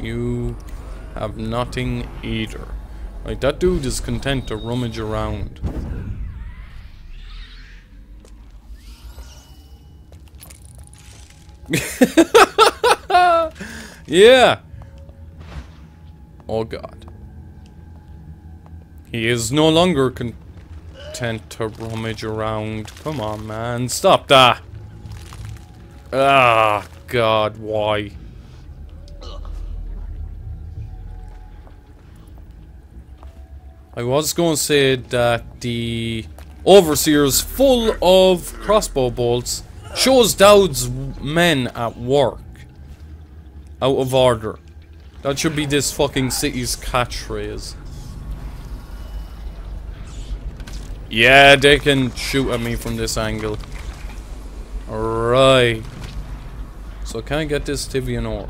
You have nothing either. Right, that dude is content to rummage around. Yeah. Oh god. He is no longer content to rummage around. Come on, man. Stop that. Ah, god, why? I was going to say that the overseer's full of crossbow bolts shows Dowd's men at work. Out of order. That should be this fucking city's catchphrase. Yeah, they can shoot at me from this angle. Alright. So can I get this Tivian ore?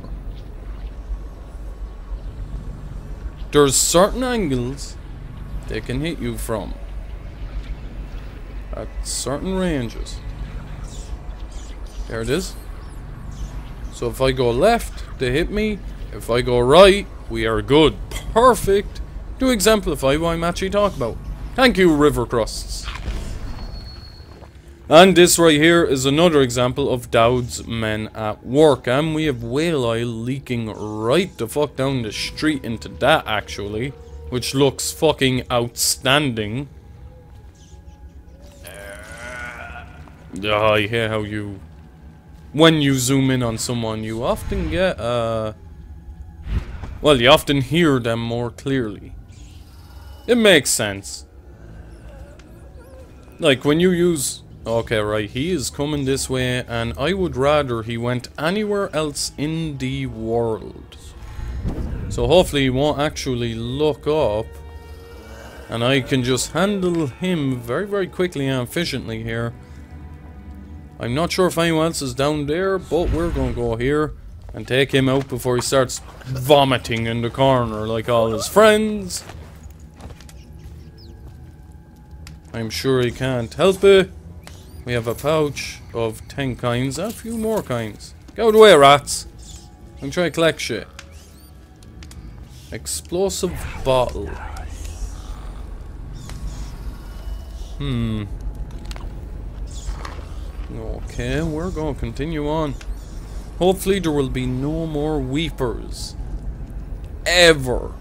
There's certain angles they can hit you from. At certain ranges. There it is. So if I go left, they hit me. If I go right, we are good. Perfect. To exemplify what I'm actually talking about. Thank you, river crusts. And this right here is another example of Dowd's men at work. And we have whale oil leaking right the fuck down the street into that, actually. Which looks fucking outstanding. I hear how you... When you zoom in on someone, you often get, well, you often hear them more clearly. It makes sense. Like, when you use... Okay, right, he is coming this way, and I would rather he went anywhere else in the world. So hopefully he won't actually look up, and I can just handle him very, very quickly and efficiently here. I'm not sure if anyone else is down there, but we're gonna go here and take him out before he starts vomiting in the corner like all his friends. I'm sure he can't help it. We have a pouch of 10 kinds, a few more kinds. Get out of the way, rats. I'm trying to collect shit. Explosive bottle. Okay, we're gonna continue on. Hopefully there will be no more weepers. Ever.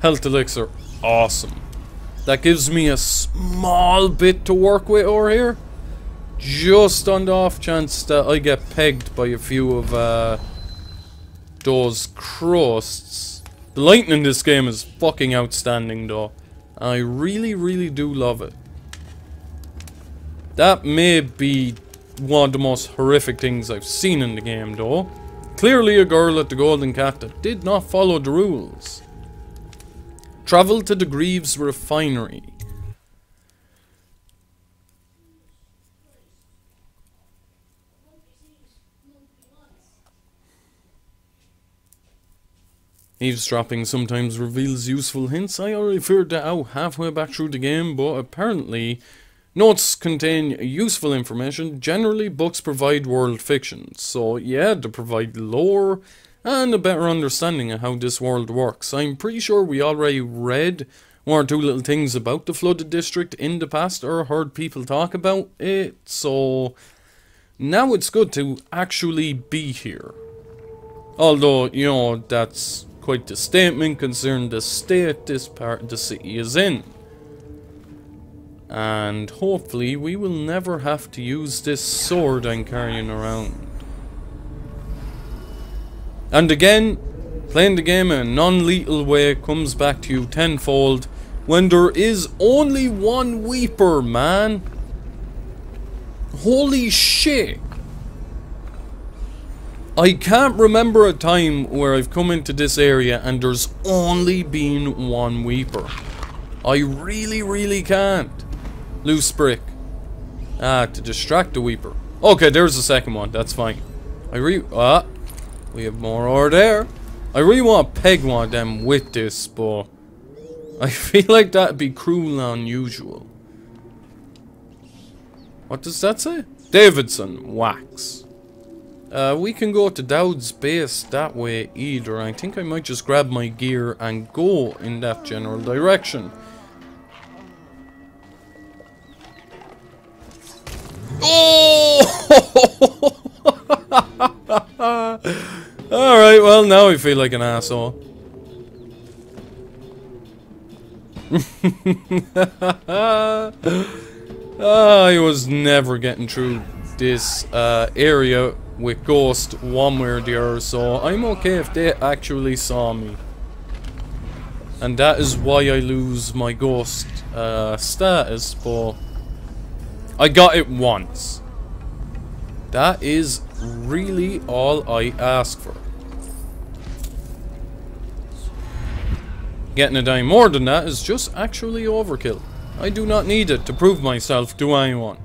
Health elixir. Awesome. That gives me a small bit to work with over here. Just on the off chance that I get pegged by a few of those crusts. The lighting in this game is fucking outstanding though. I really, really do love it. That may be one of the most horrific things I've seen in the game though. Clearly a girl at the Golden Cat that did not follow the rules. Travel to the Greaves Refinery. Eavesdropping sometimes reveals useful hints. I already figured that out halfway back through the game, but apparently notes contain useful information. Generally, books provide world fiction. So yeah, they provide lore and a better understanding of how this world works. I'm pretty sure we already read one or two little things about the flooded district in the past or heard people talk about it. So now it's good to actually be here. Although, you know, that's quite the statement concerning the state this part of the city is in. And hopefully we will never have to use this sword I'm carrying around. And again, playing the game in a non-lethal way comes back to you tenfold when there is only one Weeper, man. Holy shit. I can't remember a time where I've come into this area and there's only been one Weeper. I really, really can't. Loose brick. Ah, to distract the Weeper. Okay, there's the second one. That's fine. We have more over there. I really want to peg one of them with this, but I feel like that'd be cruel and unusual. What does that say? Davidson wax. We can go to Dowd's base that way either. I think I might just grab my gear and go in that general direction. Oh! Alright, well, now I feel like an asshole. I was never getting through this area with Ghost one way or the other, so I'm okay if they actually saw me. And that is why I lose my Ghost status, but I got it once. That is really all I ask for. Getting a dime more than that is just actually overkill. I do not need it to prove myself to anyone.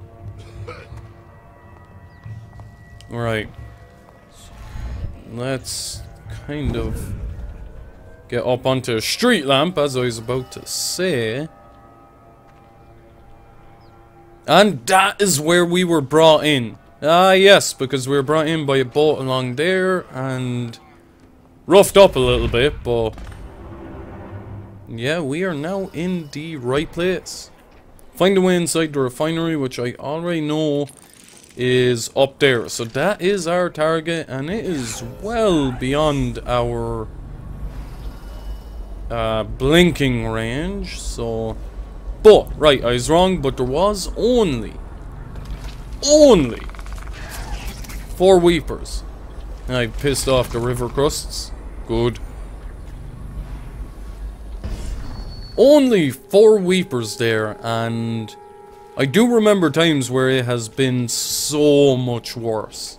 Right. Let's kind of get up onto a street lamp, as I was about to say. And that is where we were brought in. Ah, yes, because we were brought in by a boat along there and roughed up a little bit, but yeah, we are now in the right place. Find a way inside the refinery, which I already know is up there. So that is our target, and it is well beyond our blinking range. So, but right, I was wrong. But there was only 4 weepers, and I pissed off the river crusts. Good. Only 4 weepers there, and I do remember times where it has been so much worse.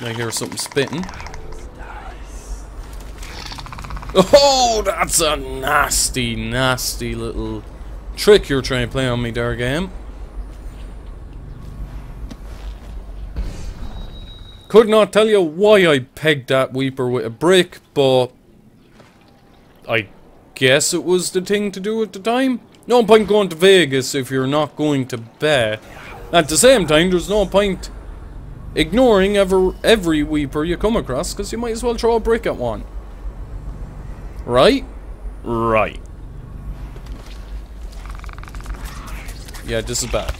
I hear something spitting. Oh, that's a nasty, nasty little trick you're trying to play on me there, game. Could not tell you why I pegged that weeper with a brick, but I guess it was the thing to do at the time. No point going to Vegas if you're not going to bet. At the same time, there's no point ignoring every weeper you come across, because you might as well throw a brick at one. Right? Right. Yeah, this is bad.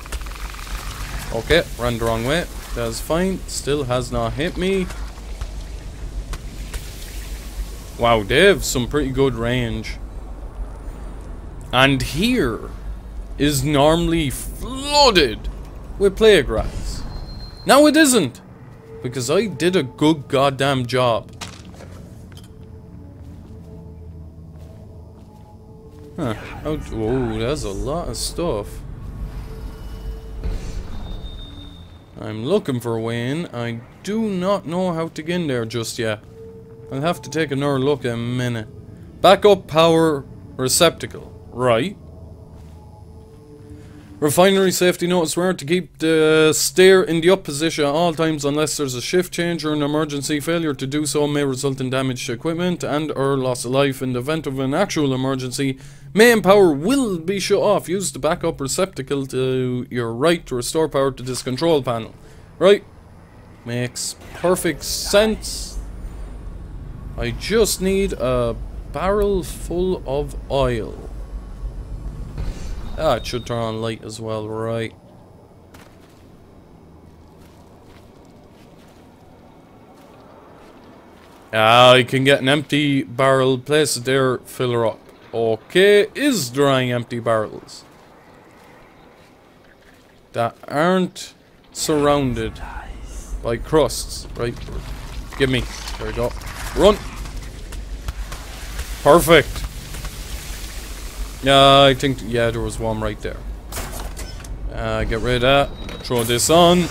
Okay, ran the wrong way. That's fine. Still has not hit me. Wow, they have some pretty good range. And here is normally flooded with plague rats. Now it isn't, because I did a good goddamn job. Huh. Oh, that's a lot of stuff. I'm looking for a way in. I do not know how to get in there just yet. I'll have to take another look in a minute. Backup power receptacle. Right. Refinery safety notice where to keep the stair in the up position at all times unless there's a shift change or an emergency. Failure to do so may result in damage to equipment and or loss of life. In the event of an actual emergency, main power will be shut off. Use the backup receptacle to your right to restore power to this control panel. Right. Makes perfect sense. I just need a barrel full of oil. Ah, it should turn on light as well, right. Ah, I can get an empty barrel, place it there, fill her up. Okay, is drying empty barrels that aren't surrounded by crusts, right? Give me, there we go. Run! Perfect! I think, yeah, there was one right there. Get rid of that. Throw this on.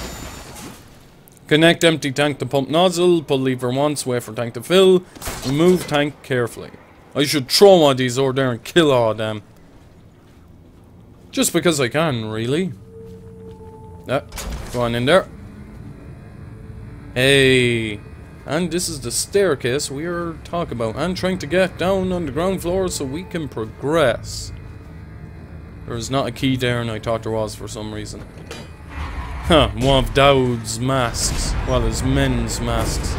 Connect empty tank to pump nozzle. Pull lever once, wait for tank to fill. Remove tank carefully. I should throw one of these over there and kill all of them. Just because I can, really. Go on in there. Hey. And this is the staircase we are talking about. And trying to get down on the ground floor so we can progress. There's not a key there and I thought there was for some reason. Huh, one of Dowd's masks. Well, his men's masks.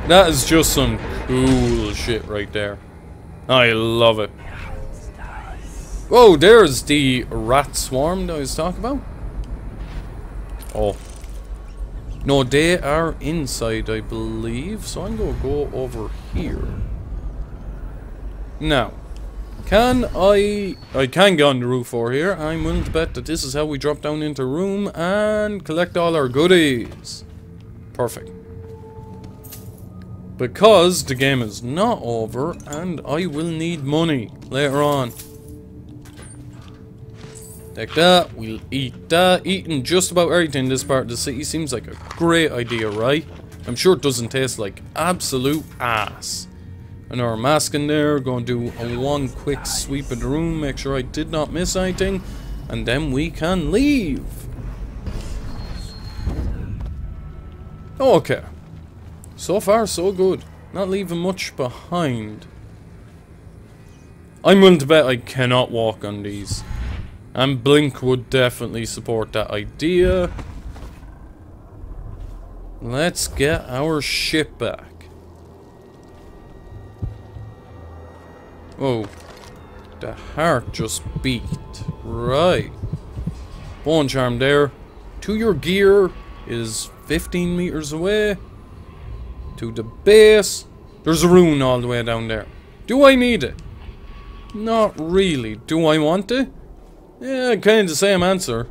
That is just some cool shit right there. I love it. Whoa, there's the rat swarm that I was talking about. Oh. No, they are inside, I believe. So I'm going to go over here. Now, can I can get on the roof over here. I'm willing to bet that this is how we drop down into a room and collect all our goodies. Perfect. Because the game is not over and I will need money later on. Take that, we'll eat that. Eating just about everything in this part of the city seems like a great idea, right? I'm sure it doesn't taste like absolute ass. Another mask in there, going to do a one quick sweep of the room, make sure I did not miss anything, and then we can leave. Okay. So far, so good. Not leaving much behind. I'm willing to bet I cannot walk on these. And Blink would definitely support that idea. Let's get our ship back. Oh. The heart just beat. Right. Bone charm there. To your gear is 15 meters away. To the base. There's a rune all the way down there. Do I need it? Not really. Do I want it? Yeah, kind of the same answer.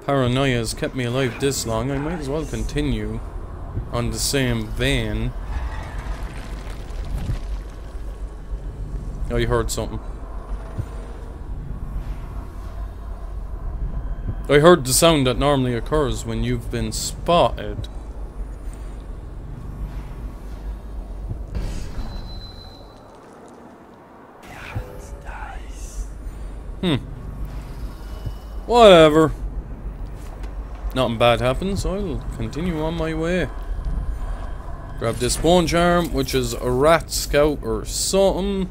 Paranoia has kept me alive this long. I might as well continue on the same vein. Oh, you heard something. I heard the sound that normally occurs when you've been spotted. Whatever. Nothing bad happens, so I'll continue on my way. Grab this bone charm, which is a rat scout or something.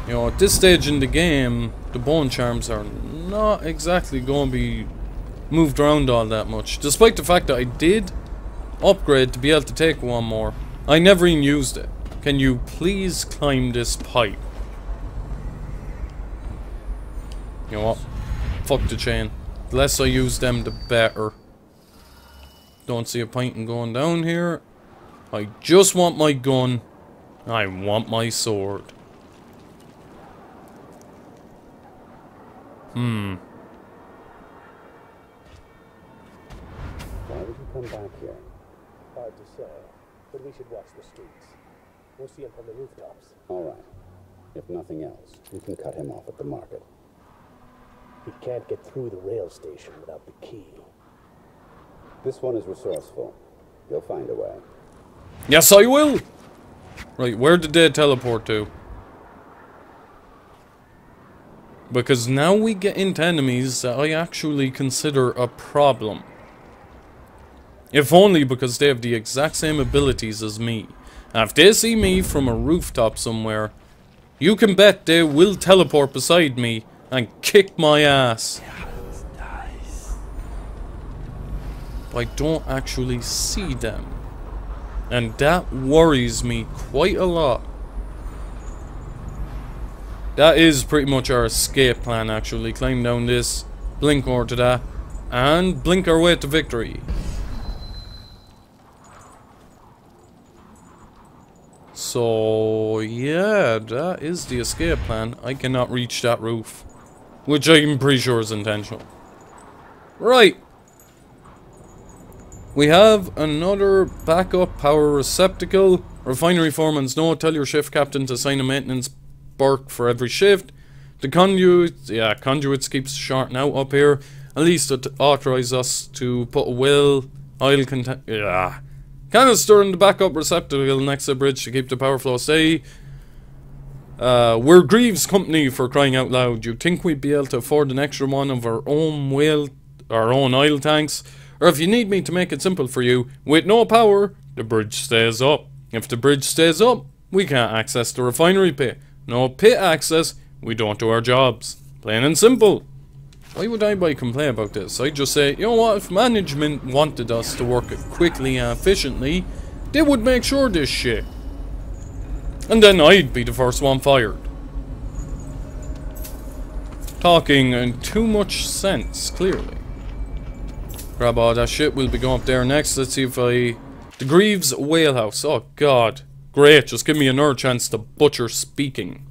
You know, at this stage in the game, the bone charms are not exactly going to be moved around all that much. Despite the fact that I did upgrade to be able to take one more. I never even used it. Can you please climb this pipe? You know what? Fuck the chain. The less I use them, the better. Don't see a point in going down here. I just want my gun. I want my sword. Why would you come back here? Hard to say, but we should watch the streets. We'll see him from the rooftops. All right. If nothing else, you can cut him off at the market. He can't get through the rail station without the key. This one is resourceful. You'll find a way. Yes, I will! Right, where did they teleport to? Because now we get into enemies that I actually consider a problem. If only because they have the exact same abilities as me. Now, if they see me from a rooftop somewhere, you can bet they will teleport beside me and kick my ass. I don't actually see them. And that worries me quite a lot. That is pretty much our escape plan, actually. Climb down this, blink over to that, and blink our way to victory. So, yeah, that is the escape plan. I cannot reach that roof, which I'm pretty sure is intentional. Right. We have another backup power receptacle. Refinery foreman's note. Tell your shift captain to assign a maintenance berk for every shift. The conduits, yeah, conduits keeps shorting out up here. At least it authorizes us to put a oil canister in the backup receptacle next to the bridge to keep the power flow steady. We're Greaves Company, for crying out loud. You think we'd be able to afford an extra one of our own oil tanks? Or if you need me to make it simple for you, with no power, the bridge stays up. If the bridge stays up, we can't access the refinery pit. No pit access, we don't do our jobs. Plain and simple. Why would anybody complain about this? I'd just say, you know what, if management wanted us to work quickly and efficiently, they would make sure this shit. And then I'd be the first one fired. Talking in too much sense, clearly. Grab all that shit, we'll be going up there next. Let's see if the Greaves Whalehouse. Oh god. Great, just give me another chance to butcher speaking.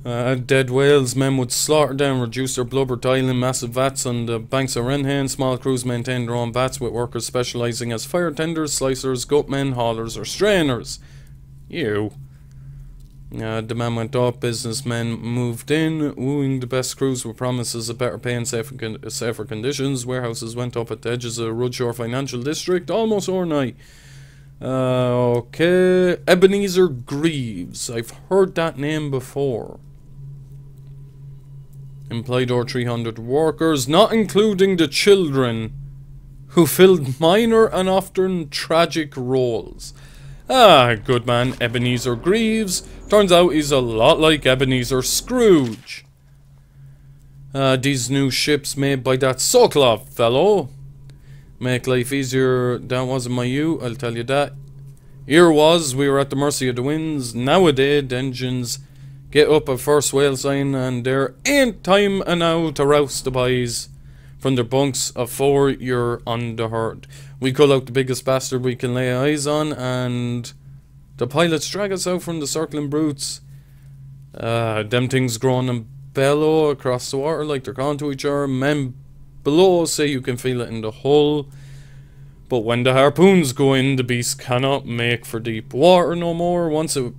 Dead whales, men would slaughter them, reduce their blubber, dialing massive vats on the banks of Renhan. Small crews maintain their own vats with workers specialising as fire tenders, slicers, gutmen, haulers or strainers. You. Demand went up, businessmen moved in, wooing the best crews with promises of better pay and safer conditions. Warehouses went up at the edges of the Rudshore Financial District almost overnight. Okay. Ebenezer Greaves. I've heard that name before. Employed over 300 workers, not including the children, who filled minor and often tragic roles. Ah, good man, Ebenezer Greaves. Turns out he's a lot like Ebenezer Scrooge. These new ships made by that Sokolov fellow make life easier. That wasn't my you, I'll tell you that. Here was, we were at the mercy of the winds. Nowadays, the engines get up a first whale sign and there ain't time enow to rouse the boys from their bunks afore you're on the herd. We cull out the biggest bastard we can lay eyes on and the pilots drag us out from the circling brutes. Them things groan and bellow across the water like they're calling to each other. Men below say you can feel it in the hull. But when the harpoons go in, the beast cannot make for deep water no more. Once it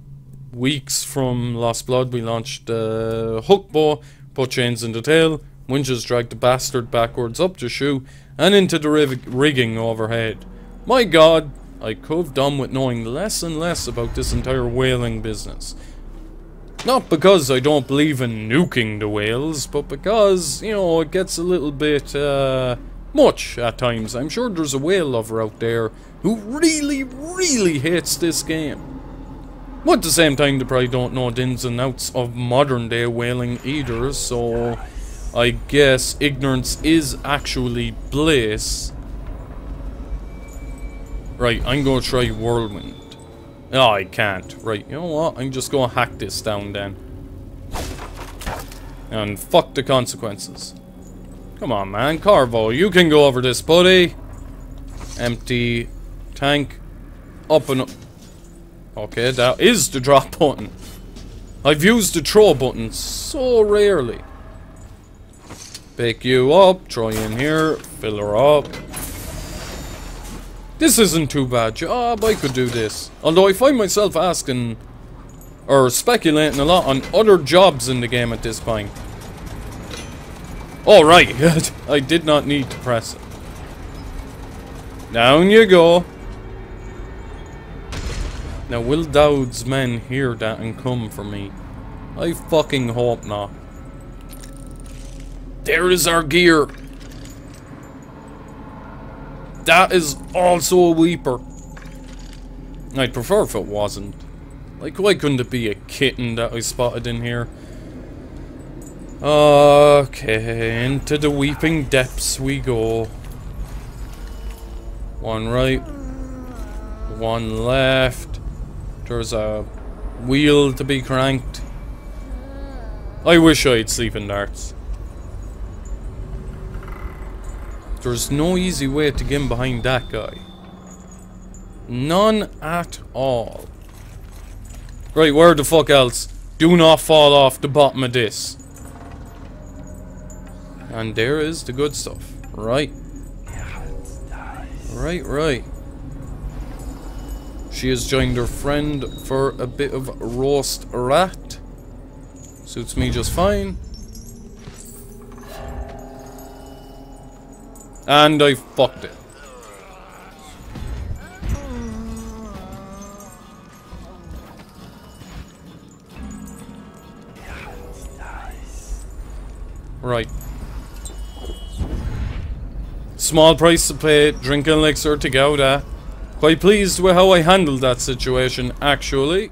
weeks from Lost Blood, we launched the hook bow, put chains in the tail, winches dragged the bastard backwards up the shoe and into the rigging overhead. My god, I could have done with knowing less and less about this entire whaling business. Not because I don't believe in nuking the whales, but because, you know, it gets a little bit much at times. I'm sure there's a whale lover out there who really, really hates this game. But at the same time, they probably don't know the ins and outs of modern day whaling either, so I guess ignorance is actually bliss. Right, I'm gonna try Whirlwind. Oh, I can't. Right, you know what? I'm just gonna hack this down then. And fuck the consequences. Come on, man. Carvo, you can go over this, buddy. Empty tank. Up and up. Okay, that is the drop button. I've used the throw button so rarely. Pick you up, throw you in here, fill her up. This isn't too bad job, I could do this. Although I find myself asking, or speculating a lot on other jobs in the game at this point. Oh right, I did not need to press it. Down you go. Now, will Dowd's men hear that and come for me? I fucking hope not. There is our gear. That is also a weeper. I'd prefer if it wasn't. Like, why couldn't it be a kitten that I spotted in here? Okay, into the weeping depths we go. One right. One left. There's a wheel to be cranked. I wish I had sleeping darts. There's no easy way to get in behind that guy. None at all. Right, where the fuck else? Do not fall off the bottom of this. And there is the good stuff. Right. Right. She has joined her friend for a bit of roast rat. Suits me just fine. And I fucked it. Right. Small price to pay, drink elixir to go there. Quite pleased with how I handled that situation, actually.